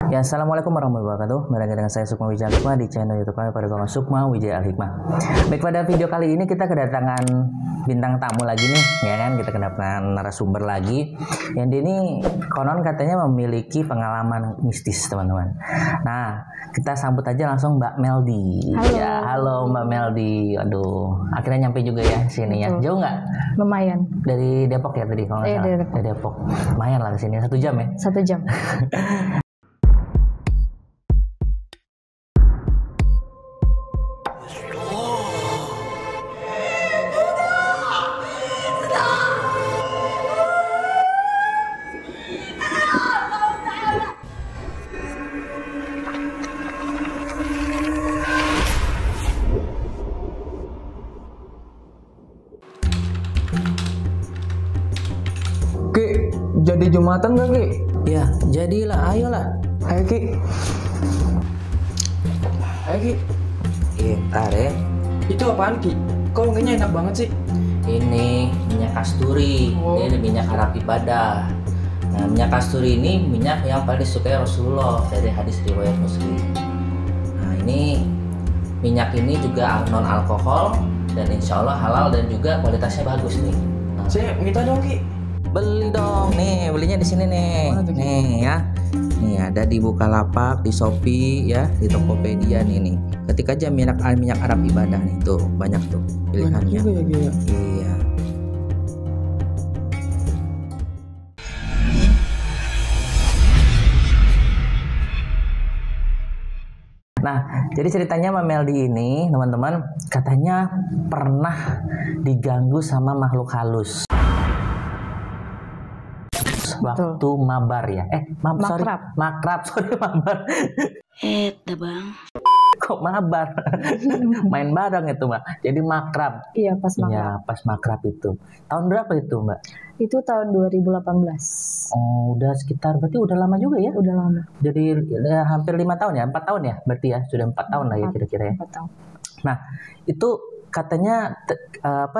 Ya, assalamualaikum warahmatullahi wabarakatuh. Kembali lagi dengan saya Sukma Wijaya Al-Hikmah di channel YouTube kami pada nama Sukma Wijaya Al-Hikmah. Baik, pada video kali ini kita kedatangan bintang tamu lagi nih, ya kan? Kita kedatangan narasumber lagi. Yang dia ini konon katanya memiliki pengalaman mistis, teman-teman. Nah, kita sambut aja langsung Mbak Meldi. Halo. Ya, halo Mbak Meldi. Aduh, akhirnya nyampe juga ya sini ya. Jauh nggak? Lumayan. Dari Depok ya tadi kalau nggak salah. Dari Dari Depok. Lumayan lah ke sini, 1 jam ya. 1 jam. Ki, jadi Jumatan gak Ki? Ya, jadilah, ayolah. Ayo Ki. Ayo Ki. Ntar ya. Itu apaan Ki? Kok wanginya enak banget sih? Ini minyak kasturi. Oh. Ini minyak Arab ibadah. Nah, minyak kasturi ini minyak yang paling disukai Rasulullah dari hadis riwayat Muslim. Nah, ini minyak ini juga non alkohol dan insya Allah halal dan juga kualitasnya bagus nih. Nah, Saya minta dong Ki. beli dong, nih belinya di sini nih. Mana tuh, Ki? Nih ya. Nih ada di Bukalapak, di Shopee ya, di Tokopedia nih. Ketik aja minyak Arab ibadah nih, tuh banyak tuh Banyak pilihannya. juga ya Ki ya. Iya. Nah, jadi ceritanya Mbak Meldi ini, teman-teman, katanya pernah diganggu sama makhluk halus. Waktu mabar ya. Makrab. Makrab, sorry mabar. Bang. Kok mabar? Main bareng itu, Mbak. Jadi makrab. Iya, pas makan. Iya, pas makrab itu. Tahun berapa itu, Mbak? Itu tahun 2018. Oh, udah sekitar, berarti udah lama juga ya? Udah lama. Jadi ya, hampir 5 tahun ya, 4 tahun ya, berarti ya, sudah 4 tahun lah ya kira-kira ya. 4 tahun. Nah, itu katanya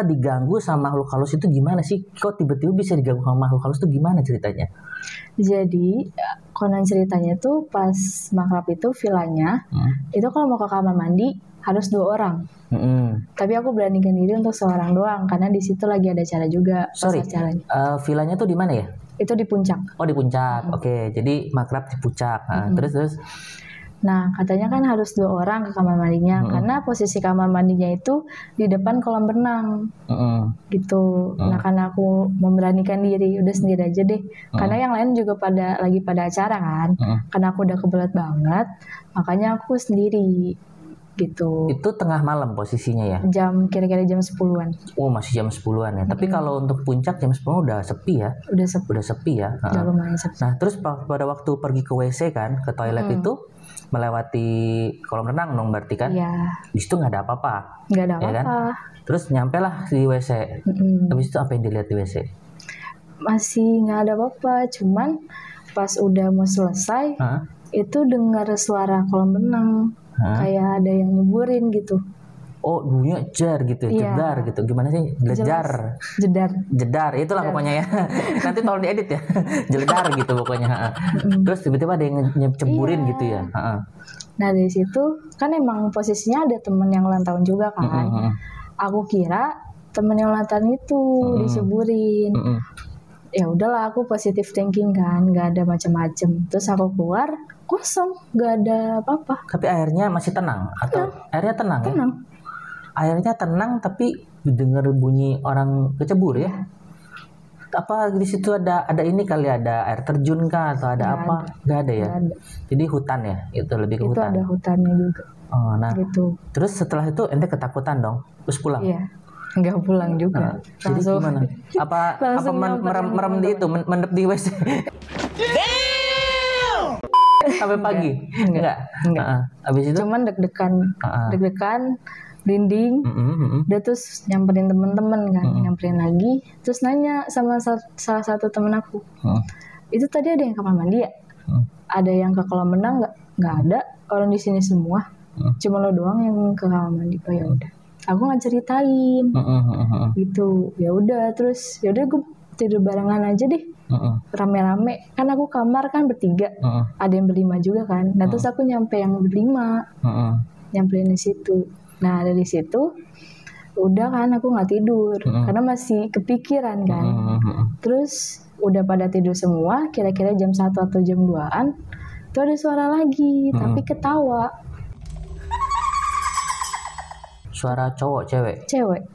diganggu sama makhluk halus itu gimana sih? Kok tiba-tiba bisa diganggu sama makhluk halus itu gimana ceritanya? Jadi, konon ceritanya tuh pas makrab itu villanya, itu kalau mau ke kamar mandi harus 2 orang. Tapi aku beranikan diri untuk seorang doang karena di situ lagi ada acara juga. Pas Sorry, acaranya. villanya tuh di mana ya? Itu di puncak. Oh, di puncak. Oke, jadi makrab di puncak. Nah, terus. Nah, katanya kan harus 2 orang ke kamar mandinya karena posisi kamar mandinya itu di depan kolam renang. Gitu. Nah, karena aku memberanikan diri, udah sendiri aja deh. Karena yang lain juga lagi pada acara kan. Karena aku udah kebelet banget, makanya aku sendiri. Gitu. Itu tengah malam posisinya ya? Kira-kira jam 10-an. Oh, masih jam 10-an ya. Tapi kalau untuk puncak jam 10 udah sepi ya? Udah sepi. Udah sepi ya? Udah lumayan sepi. Nah, terus pada waktu pergi ke WC kan, ke toilet itu melewati kolam renang dong berarti kan? Iya. Di situ nggak ada apa-apa. Nggak ada Ya apa-apa. kan? Terus nyampe lah di WC. Habis itu apa yang dilihat di WC? Masih nggak ada apa-apa. Cuman pas udah mau selesai, itu dengar suara kolam renang. Kayak ada yang nyeburin gitu. Oh, bunyinya jar gitu, Iya. jedar gitu. Gimana sih? Jedar. Jedar. Itulah pokoknya ya. Nanti tolong diedit ya. Jedar gitu pokoknya. Terus tiba-tiba ada yang ceburin Iya. gitu ya. Nah, dari situ kan emang posisinya ada temen yang ulang tahun juga kan. Aku kira temen yang ulang tahun itu diceburin. Ya udahlah, aku positive thinking kan, nggak ada macam-macam. Terus aku keluar, kosong, nggak ada apa-apa. Tapi airnya masih tenang atau airnya tenang ya? Tenang. Airnya tenang tapi dengar bunyi orang kecebur ya? Apa di situ ada ini kali, ada air terjun kah atau ada Nggak apa? Nggak ada ya? Nggak ada. Jadi hutan ya? Itu lebih ke Itu hutan. ada hutannya juga. Oh, nah. Gitu. Terus setelah itu ente ketakutan dong? Terus pulang? Iya. Nggak pulang juga. Jadi gimana? Apa langsung merem di itu, mendep di WC? Sampai pagi? Enggak. Habis itu? Cuman deg-degan, merinding. Udah terus nyamperin temen-temen kan, nyamperin lagi. Terus nanya sama salah satu temen aku, itu tadi ada yang kamar mandi ya? Ada yang ke kolam renang nggak ada. Orang di sini semua. Cuma lo doang yang ke kamar mandi. Oh ya udah. Aku nggak ceritain. Gitu. Ya udah gue tidur barengan aja deh. Rame-rame. Kan aku kamar kan bertiga. Ada yang berlima juga kan. Nah terus aku nyampe yang berlima. Nyampein di situ. Nah dari situ udah kan aku nggak tidur karena masih kepikiran kan. Terus udah pada tidur semua. Kira-kira jam 1 atau jam 2-an. Tuh ada suara lagi. Tapi ketawa. Suara cowok, cewek? Cewek.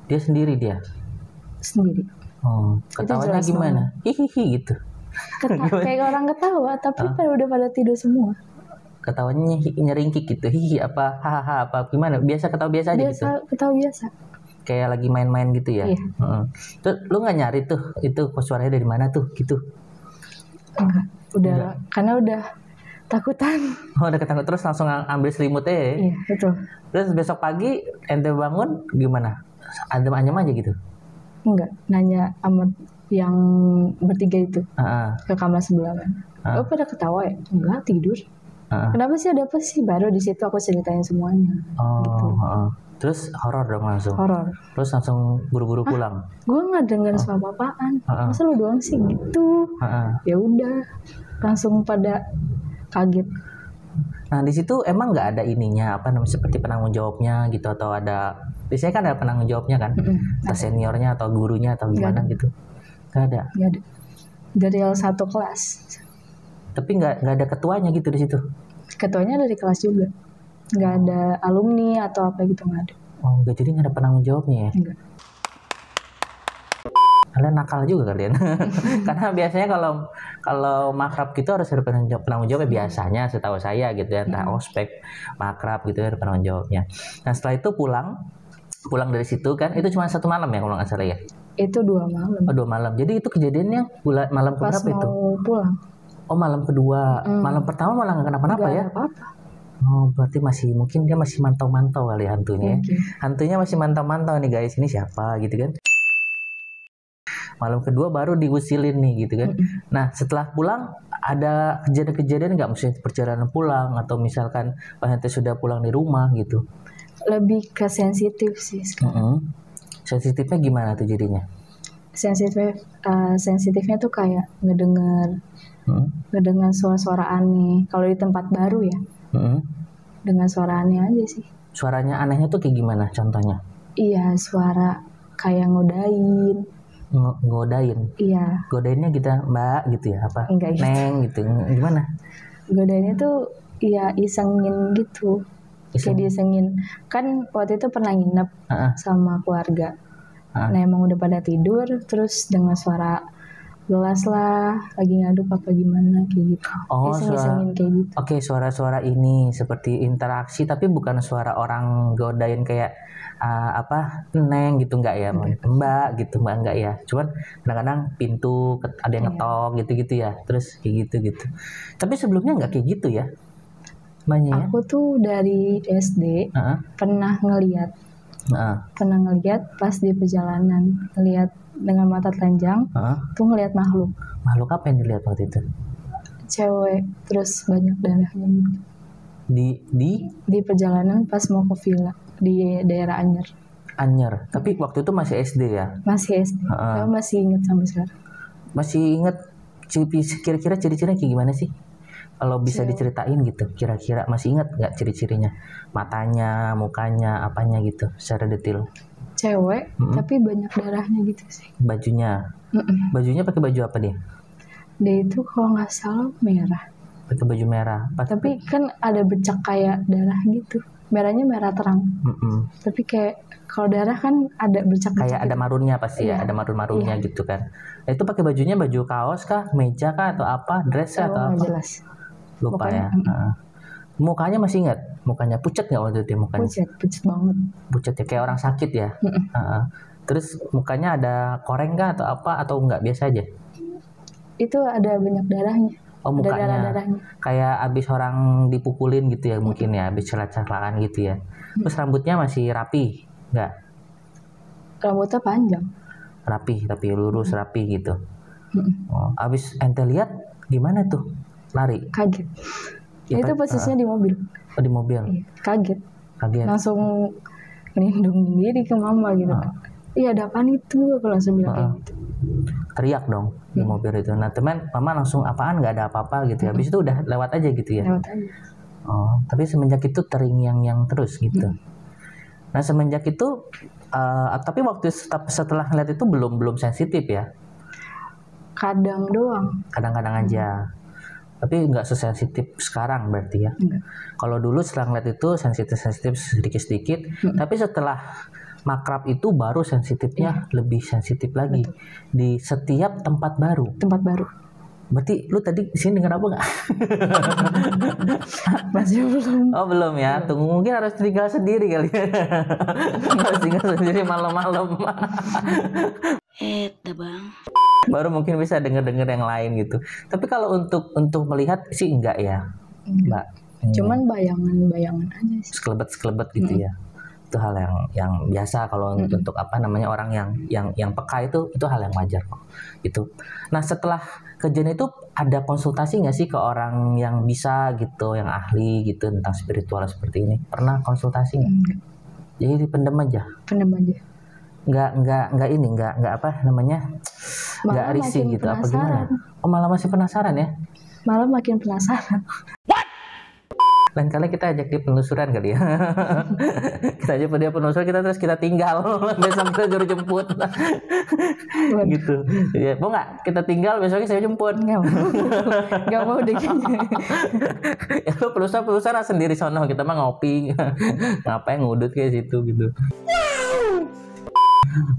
Dia sendiri dia? Sendiri. Oh, ketawanya gimana? Hihihi gitu. Kayak orang ketawa, tapi udah pada tidur semua. Ketawanya nyeringkik gitu, hihi apa, hahaha apa, gimana? Biasa ketawa biasa aja gitu? Ketawa biasa. Kayak lagi main-main gitu ya? Iya. Terus lu nggak nyari tuh, itu suaranya dari mana tuh, gitu? Enggak, karena udah takutan. Oh, udah ketakutan, terus langsung ambil selimutnya ya? Iya, betul. Terus besok pagi ente bangun gimana? Adem anyem aja gitu? Enggak, nanya sama yang bertiga itu ke kamar sebelah kan. Oh pada ketawa ya? Enggak, tidur. Kenapa sih, ada apa sih? Baru di situ aku ceritain semuanya. Oh, gitu. Terus horor dong langsung? Horor. Terus langsung buru-buru pulang? Gue nggak denger suara apaan. Masa lu doang sih gitu? Ya udah, langsung pada kaget. Nah di situ emang nggak ada ininya apa namanya seperti penanggung jawabnya gitu atau ada biasanya kan ada penanggung jawabnya kan atau seniornya atau gurunya atau gimana gitu? Nggak ada. Nggak ada. Dari L1 kelas. Tapi nggak ada ketuanya gitu di situ? Ketuanya dari kelas juga. Nggak ada alumni atau apa gitu, nggak ada. Oh nggak, jadi nggak ada penanggung jawabnya ya? Enggak. Kalian nakal juga kalian. Karena biasanya kalau makrab gitu harus ada penanggung jawabnya biasanya setahu saya gitu ya, entah ospek, makrab gitu ada penanggung jawabnya. Nah setelah itu pulang dari situ kan itu cuma 1 malam ya kalau nggak salah ya? Itu 2 malam. Oh 2 malam. Jadi itu kejadiannya malam Pas keberapa itu? Pas mau pulang. Oh malam kedua. Malam pertama malah nggak kenapa-napa ya? Nggak apa-apa. Oh berarti mungkin dia masih mantau-mantau kali hantunya. Mungkin. Hantunya masih mantau-mantau nih guys, ini siapa gitu kan? Malam kedua baru diusilin nih gitu kan. Nah setelah pulang ada kejadian-kejadian nggak, maksudnya perjalanan pulang atau misalkan pas nanti sudah pulang di rumah gitu? Lebih ke sensitif sih sekarang. Sensitifnya gimana tuh jadinya? Sensitifnya tuh kayak ngedenger suara-suara aneh. Kalau di tempat baru ya, dengan suara aneh aja sih. Suaranya anehnya tuh kayak gimana contohnya? Iya, suara kayak ngodain. Ngodain? Iya. Godainnya gitu mbak gitu ya? Apa? Enggak gitu. Neng gitu, gimana? Godainnya tuh ya isengin gitu. Kayak diisengin. Kan waktu itu pernah nginep sama keluarga. Nah emang udah pada tidur, terus dengan suara gelas lah, lagi ngaduk apa gimana kayak gitu. Oh, isengin kayak gitu. Oke, suara-suara ini seperti interaksi tapi bukan suara orang godain kayak neng gitu enggak ya, mbak gitu enggak ya. Cuman kadang-kadang pintu ada yang ngetok gitu-gitu ya. Terus kayak gitu. Tapi sebelumnya enggak kayak gitu ya. Banyak. Aku tuh dari SD pernah ngelihat pas di perjalanan, ngelihat dengan mata telanjang, tuh ngelihat makhluk. Makhluk apa yang dilihat waktu itu? Cewek, terus banyak darahnya. Di perjalanan pas mau ke villa di daerah Anyer. Anyer, tapi waktu itu masih SD ya? Masih SD. Aku masih inget sampai sekarang. Masih inget kira-kira ciri-cirinya kayak gimana sih? Kalau bisa diceritain gitu, kira-kira masih ingat nggak ciri-cirinya? Matanya, mukanya, apanya gitu, secara detail. Cewek, tapi banyak darahnya gitu sih. Bajunya? Bajunya pakai baju apa dia? Dia itu kalau nggak salah merah. Pakai baju merah. Tapi kan ada bercak kayak darah gitu. Merahnya merah terang. Tapi kayak kalau darah kan ada bercak. Kayak ada marunnya pasti ya, ada marun-marunnya gitu kan. Nah, itu pakai bajunya baju kaos kah, meja kah atau apa, dress kah atau apa? Jelas. Lupa ya. Mukanya masih ingat? Mukanya pucat nggak waktu itu mukanya? Pucat banget. Pucat ya, kayak orang sakit ya. Terus mukanya ada koreng kah atau apa atau nggak biasa aja? Itu ada banyak darahnya. Oh mukanya kayak abis orang dipukulin gitu ya mungkin ya, abis celat-celakan gitu ya. Terus rambutnya masih rapi nggak? Rambutnya panjang. Rapi tapi lurus rapi gitu. Oh, abis ente lihat gimana tuh? Lari? Kaget. Ya, itu posisinya di mobil. Oh di mobil? Iya, kaget. Langsung ngelindungin diri ke mama gitu. Iya ada apaan itu? Aku langsung bilang kayak gitu. teriak dong di mobil itu. Nah teman, mama langsung apaan, nggak ada apa-apa gitu ya. Habis itu udah lewat aja gitu ya. Lewat aja. Oh, tapi semenjak itu terngiang-ngiang terus gitu. Nah semenjak itu, tapi waktu setelah ngeliat itu belum sensitif ya. Kadang doang. Kadang-kadang aja. Tapi nggak sesensitif sekarang berarti ya. Kalau dulu setelah ngeliat itu sensitif sedikit-sedikit. Tapi setelah makrab itu baru sensitifnya lebih sensitif lagi. Di setiap tempat baru. Tempat baru. Berarti lu tadi sini dengar apa nggak? Masih belum. Oh belum ya. Tunggu, mungkin harus tinggal sendiri kali ya. Harus tinggal sendiri malam-malam. Dah bang. Baru mungkin bisa denger-denger yang lain gitu. Tapi kalau untuk melihat sih enggak ya, Mbak. Cuman bayangan-bayangan aja sih. Sekelebet gitu ya. Itu hal yang biasa kalau untuk apa namanya orang yang peka itu hal yang wajar kok. Gitu. Nah setelah kejadian itu ada konsultasi nggak sih ke orang yang bisa gitu, yang ahli gitu tentang spiritual seperti ini? Pernah konsultasi nggak? Jadi dipendem aja. Pendem aja. Nggak apa namanya, nggak Malah risih makin gitu apa penasaran. gimana? Oh malah masih penasaran ya? Malah makin penasaran. Lain kali kita ajak dia penelusuran kali ya. Kita ajak dia penelusuran, kita tinggal. Besok kita juru jemput. Gitu. Ya, mau nggak? Kita tinggal, besoknya saya jemput. Nggak mau deh kayaknya. Ya lu penelusuran sendiri sono, kita mah ngopi. Ngapain ngudut kayak situ gitu.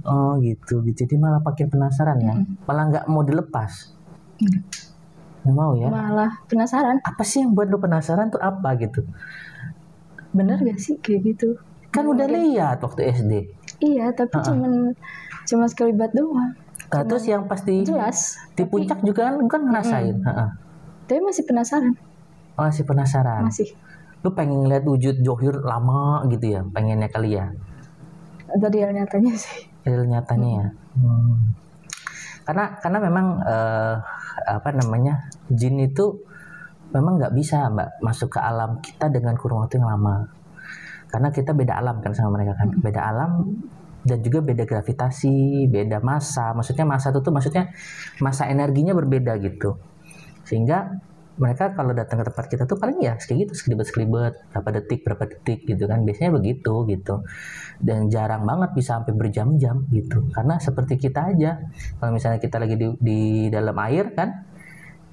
Oh gitu. Jadi malah makin penasaran ya. Malah nggak mau dilepas. Nggak mau ya. Malah penasaran. Apa sih yang buat lu penasaran tuh apa gitu? Bener gak sih kayak gitu? Kan udah lihat waktu SD. Iya, tapi cuma sekelibat doang. Nah, terus yang pasti Jelas. di puncak juga kan ngerasain. Tapi masih penasaran. Masih penasaran. Masih. Lu pengen lihat wujud Johir lama gitu ya, pengennya kali ya. Ada real nyatanya sih. Real nyatanya ya. Karena memang apa namanya, jin itu memang nggak bisa Mbak masuk ke alam kita dengan kurun waktu yang lama. Karena kita beda alam kan sama mereka kan, beda alam dan juga beda gravitasi, beda massa. Maksudnya massa itu tuh maksudnya massa energinya berbeda gitu. Sehingga mereka kalau datang ke tempat kita tuh paling ya kayak gitu, sekelibet berapa detik gitu kan, biasanya begitu gitu. Dan jarang banget bisa sampai berjam-jam gitu, karena seperti kita aja, kalau misalnya kita lagi di dalam air kan,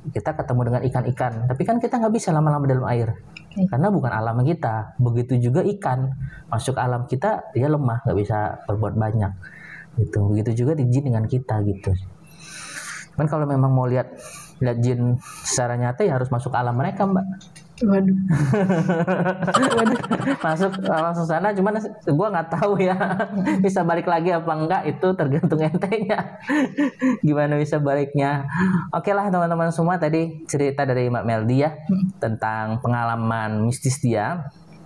kita ketemu dengan ikan-ikan, tapi kan kita nggak bisa lama-lama dalam air karena bukan alam kita. Begitu juga ikan masuk alam kita, dia lemah, nggak bisa berbuat banyak gitu. Begitu juga di jin dengan kita gitu. Cuman kalau memang mau lihat jin secara nyata ya harus masuk alam mereka Mbak. Waduh. Masuk langsung sana, cuman gue nggak tahu ya bisa balik lagi apa enggak, itu tergantung entenya gimana bisa baliknya. Oke lah teman-teman semua, tadi cerita dari Mbak Meldi ya tentang pengalaman mistis dia.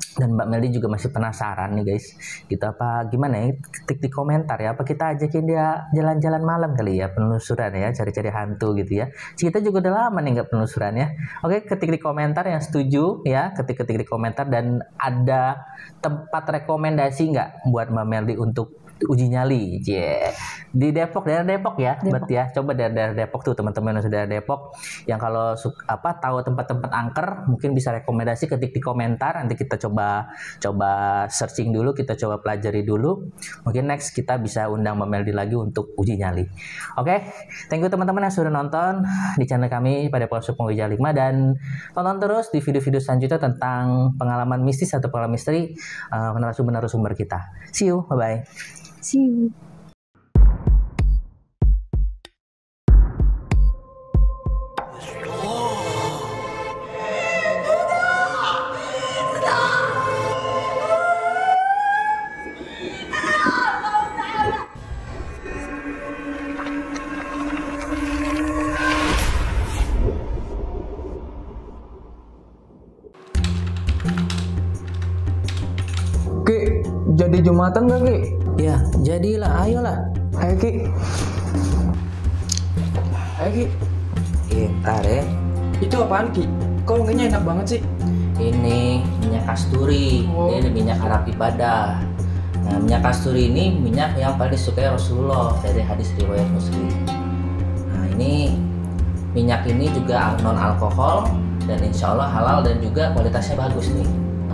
Dan Mbak Meldi juga masih penasaran nih guys, gitu apa gimana ya, ketik di komentar ya, apa kita ajakin dia jalan-jalan malam kali ya, penelusuran ya, cari-cari hantu gitu ya. Kita juga udah lama nih nggak penelusuran ya. Oke, ketik di komentar yang setuju ya, ketik di komentar. Dan ada tempat rekomendasi nggak buat Mbak Meldi untuk uji nyali? Di Depok, daerah Depok ya, berarti ya. Coba daerah Depok tuh teman-teman yang sudah Depok, yang kalau tahu tempat-tempat angker mungkin bisa rekomendasi, ketik di komentar. Nanti kita coba searching dulu, kita coba pelajari dulu. Mungkin next kita bisa undang Mbak Meldi lagi untuk uji nyali. Oke, thank you teman-teman yang sudah nonton di channel kami pada Sukma Wijaya Alikma, dan tonton terus di video-video selanjutnya tentang pengalaman mistis atau pengalaman misteri narasumber kita. See you, bye-bye. See you. Ki, jadi Jumatan gak Ki? Ya, jadilah, ayolah. Ayo Ki. Ayo Ki. Ntar ya. Itu apaan Ki? Kok wanginya enak banget sih? Ini minyak kasturi, ini minyak Arab ibadah. Nah, minyak kasturi ini minyak yang paling disukai Rasulullah dari hadis riwayat Muslim. ini minyak ini juga non alkohol dan insya Allah halal dan juga kualitasnya bagus nih.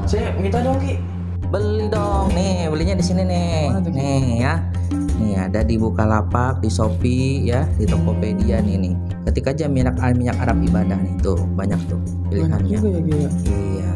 Saya minta dong Ki. Beli dong, nih belinya di sini nih. Mana tuh, Ki? Nih ya. Nih ada di Bukalapak, di Shopee ya, di Tokopedia nih. Ketik aja minyak Arab Ibadah nih tuh, banyak tuh Banyak pilihannya. juga ya Ki ya. Iya.